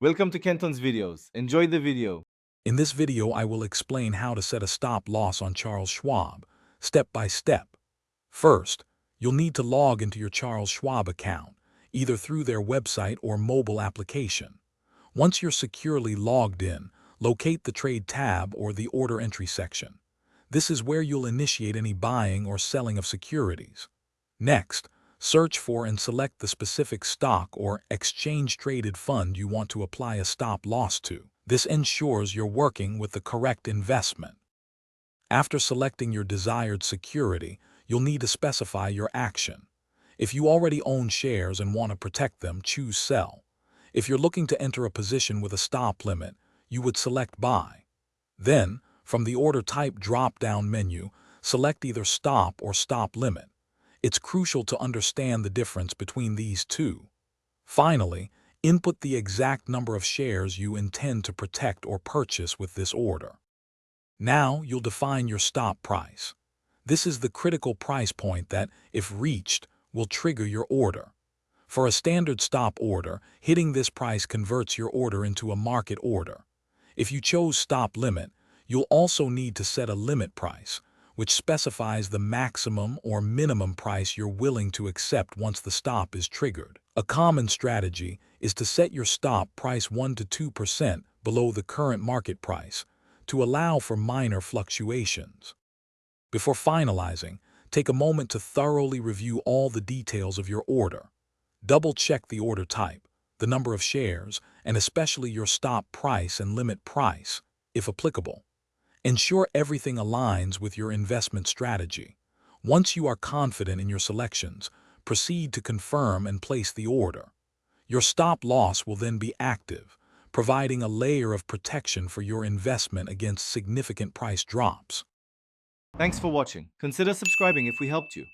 Welcome to Kenton's videos. Enjoy the video. In this video, I will explain how to set a stop loss on Charles Schwab, step by step. First, you'll need to log into your Charles Schwab account, either through their website or mobile application. Once you're securely logged in, locate the Trade tab or the Order Entry section. This is where you'll initiate any buying or selling of securities. Next, search for and select the specific stock or exchange-traded fund you want to apply a stop loss to. This ensures you're working with the correct investment. After selecting your desired security, you'll need to specify your action. If you already own shares and want to protect them, choose Sell. If you're looking to enter a position with a stop limit, you would select Buy. Then, from the Order Type drop-down menu, select either Stop or Stop Limit. It's crucial to understand the difference between these two. Finally, input the exact number of shares you intend to protect or purchase with this order. Now you'll define your stop price. This is the critical price point that, if reached, will trigger your order. For a standard stop order, hitting this price converts your order into a market order. If you chose stop limit, you'll also need to set a limit price, which specifies the maximum or minimum price you're willing to accept once the stop is triggered. A common strategy is to set your stop price 1 to 2% below the current market price to allow for minor fluctuations. Before finalizing, take a moment to thoroughly review all the details of your order. Double-check the order type, the number of shares, and especially your stop price and limit price, if applicable. Ensure everything aligns with your investment strategy. Once you are confident in your selections, proceed to confirm and place the order. Your stop loss will then be active, providing a layer of protection for your investment against significant price drops. Thanks for watching. Consider subscribing if we helped you.